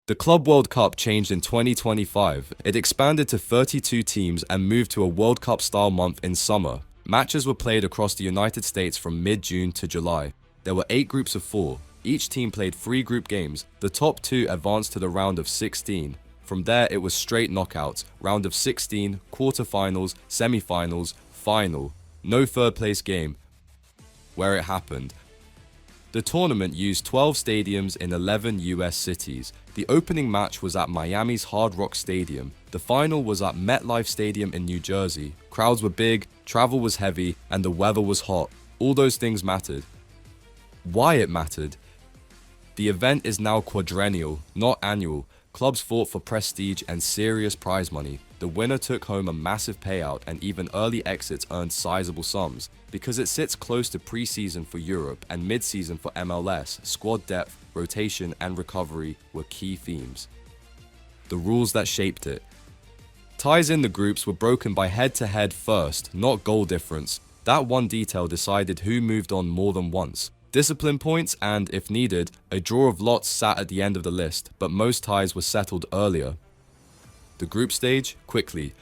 The Club World Cup changed in 2025. It expanded to 32 teams and moved to a World Cup-style month in summer. Matches were played across the United States from mid-June to July. There were 8 groups of 4. Each team played 3 group games. The top 2 advanced to the round of 16. From there, it was straight knockouts, round of 16, quarterfinals, semi-finals, final. No third-place game where it happened. The tournament used 12 stadiums in 11 US cities. The opening match was at Miami's Hard Rock Stadium. The final was at MetLife Stadium in New Jersey. Crowds were big, travel was heavy, and the weather was hot. All those things mattered. Why it mattered? The event is now quadrennial, not annual. Clubs fought for prestige and serious prize money. The winner took home a massive payout, and even early exits earned sizable sums. Because it sits close to pre-season for Europe and mid-season for MLS, squad depth, rotation, and recovery were key themes. The rules that shaped it. Ties in the groups were broken by head-to-head first, not goal difference. That one detail decided who moved on more than once. Discipline points and, if needed, a draw of lots sat at the end of the list, but most ties were settled earlier. The group stage, quickly.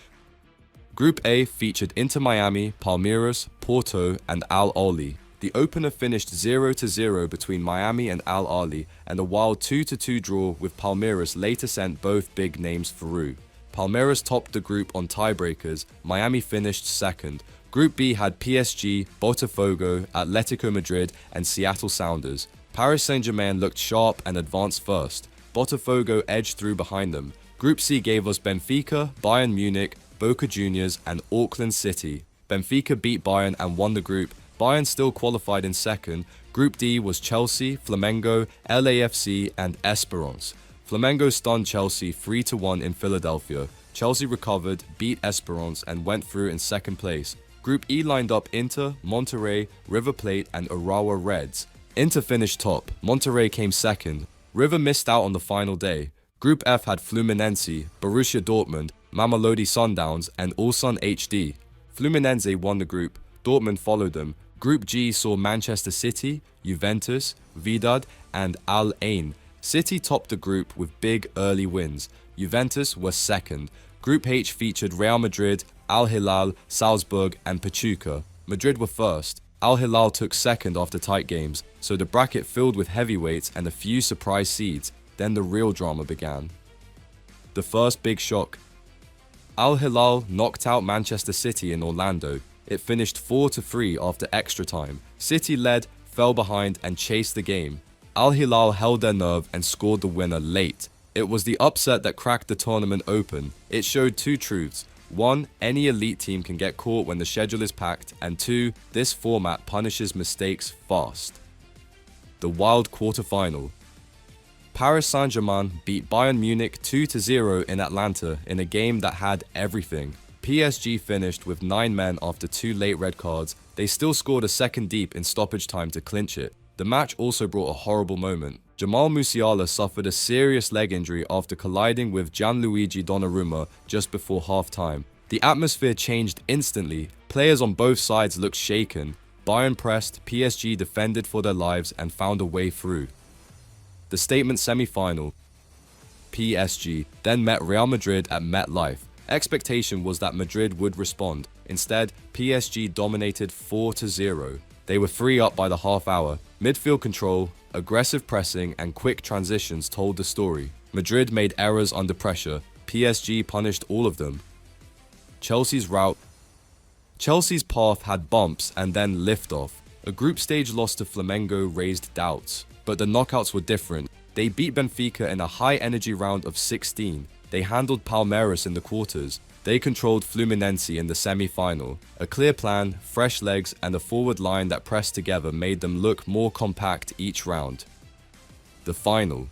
Group A featured Inter Miami, Palmeiras, Porto, and Al Ahly. The opener finished 0-0 between Miami and Al Ahly, and a wild 2-2 draw with Palmeiras later sent both big names through. Palmeiras topped the group on tiebreakers. Miami finished second. Group B had PSG, Botafogo, Atletico Madrid, and Seattle Sounders. Paris Saint-Germain looked sharp and advanced first. Botafogo edged through behind them. Group C gave us Benfica, Bayern Munich, Boca Juniors, and Auckland City. Benfica beat Bayern and won the group. Bayern still qualified in second. Group D was Chelsea, Flamengo, LAFC, and Esperance. Flamengo stunned Chelsea 3-1 in Philadelphia. Chelsea recovered, beat Esperance, and went through in second place. Group E lined up Inter, Monterrey, River Plate, and Urawa Reds. Inter finished top. Monterrey came second. River missed out on the final day. Group F had Fluminense, Borussia Dortmund, Mamelodi Sundowns, and Ulsan HD. Fluminense won the group. Dortmund followed them. Group G saw Manchester City, Juventus, Vidad, and Al Ain. City topped the group with big early wins. Juventus was second. Group H featured Real Madrid, Al Hilal, Salzburg, and Pachuca. Madrid were first. Al Hilal took second after tight games, so the bracket filled with heavyweights and a few surprise seeds. Then the real drama began. The first big shock. Al Hilal knocked out Manchester City in Orlando. It finished 4-3 after extra time. City led, fell behind, and chased the game. Al Hilal held their nerve and scored the winner late. It was the upset that cracked the tournament open. It showed 2 truths. 1, any elite team can get caught when the schedule is packed, and 2, this format punishes mistakes fast. The wild quarterfinal. Paris Saint-Germain beat Bayern Munich 2-0 in Atlanta in a game that had everything. PSG finished with 9 men after 2 late red cards. They still scored a second deep in stoppage time to clinch it. The match also brought a horrible moment. Jamal Musiala suffered a serious leg injury after colliding with Gianluigi Donnarumma just before half-time. The atmosphere changed instantly. Players on both sides looked shaken. Bayern pressed, PSG defended for their lives and found a way through. The statement semi-final. PSG then met Real Madrid at MetLife. Expectation was that Madrid would respond. Instead, PSG dominated 4-0. They were 3 up by the half hour. Midfield control, aggressive pressing, and quick transitions told the story. Madrid made errors under pressure. PSG punished all of them. Chelsea's route. Chelsea's path had bumps and then liftoff. A group stage loss to Flamengo raised doubts. But the knockouts were different. They beat Benfica in a high-energy round of 16. They handled Palmeiras in the quarters. They controlled Fluminense in the semi-final. A clear plan, fresh legs, and a forward line that pressed together made them look more compact each round. The final.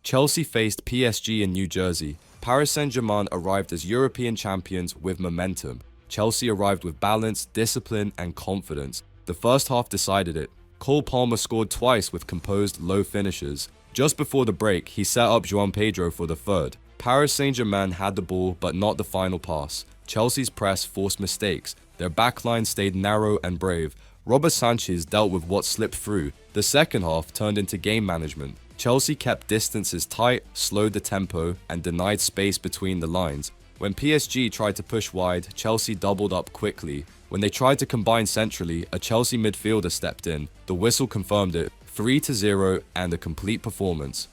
Chelsea faced PSG in New Jersey. Paris Saint-Germain arrived as European champions with momentum. Chelsea arrived with balance, discipline, and confidence. The first half decided it. Cole Palmer scored twice with composed low finishes. Just before the break, he set up João Pedro for the third. Paris Saint-Germain had the ball, but not the final pass. Chelsea's press forced mistakes. Their backline stayed narrow and brave. Robert Sanchez dealt with what slipped through. The second half turned into game management. Chelsea kept distances tight, slowed the tempo, and denied space between the lines. When PSG tried to push wide, Chelsea doubled up quickly. When they tried to combine centrally, a Chelsea midfielder stepped in. The whistle confirmed it, 3-0 and a complete performance.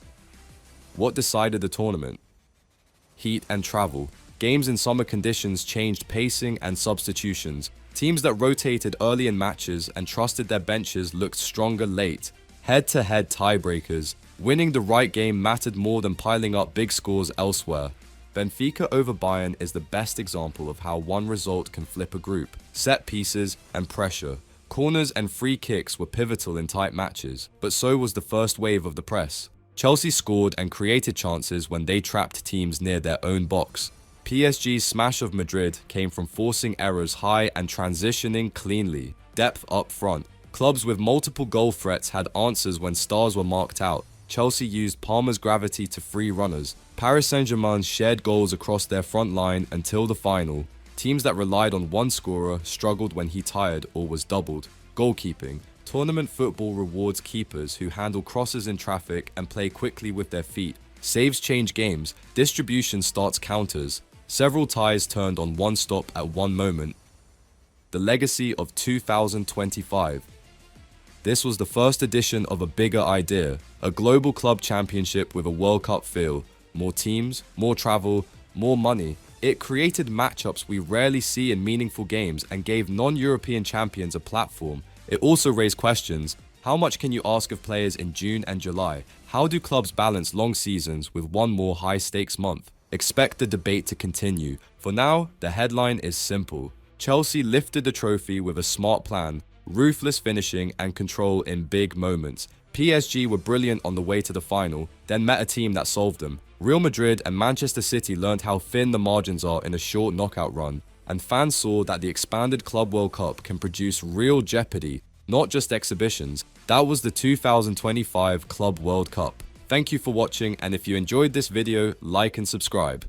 What decided the tournament? Heat and travel. Games in summer conditions changed pacing and substitutions. Teams that rotated early in matches and trusted their benches looked stronger late. Head-to-head tiebreakers. Winning the right game mattered more than piling up big scores elsewhere. Benfica over Bayern is the best example of how one result can flip a group. Set pieces and pressure. Corners and free kicks were pivotal in tight matches, but so was the first wave of the press. Chelsea scored and created chances when they trapped teams near their own box. PSG's smash of Madrid came from forcing errors high and transitioning cleanly. Depth up front. Clubs with multiple goal threats had answers when stars were marked out. Chelsea used Palmer's gravity to free runners. Paris Saint-Germain shared goals across their front line until the final. Teams that relied on one scorer struggled when he tired or was doubled. Goalkeeping. Tournament football rewards keepers who handle crosses in traffic and play quickly with their feet. Saves change games. Distribution starts counters. Several ties turned on one stop at one moment. The legacy of 2025. This was the first edition of a bigger idea, a global club championship with a World Cup feel. More teams, more travel, more money. It created matchups we rarely see in meaningful games and gave non-European champions a platform. It also raised questions. How much can you ask of players in June and July? How do clubs balance long seasons with one more high-stakes month? Expect the debate to continue. For now, the headline is simple. Chelsea lifted the trophy with a smart plan, ruthless finishing and control in big moments. PSG were brilliant on the way to the final, then met a team that solved them. Real Madrid and Manchester City learned how thin the margins are in a short knockout run, and fans saw that the expanded Club World Cup can produce real jeopardy, not just exhibitions. That was the 2025 Club World Cup. Thank you for watching, and if you enjoyed this video, like and subscribe.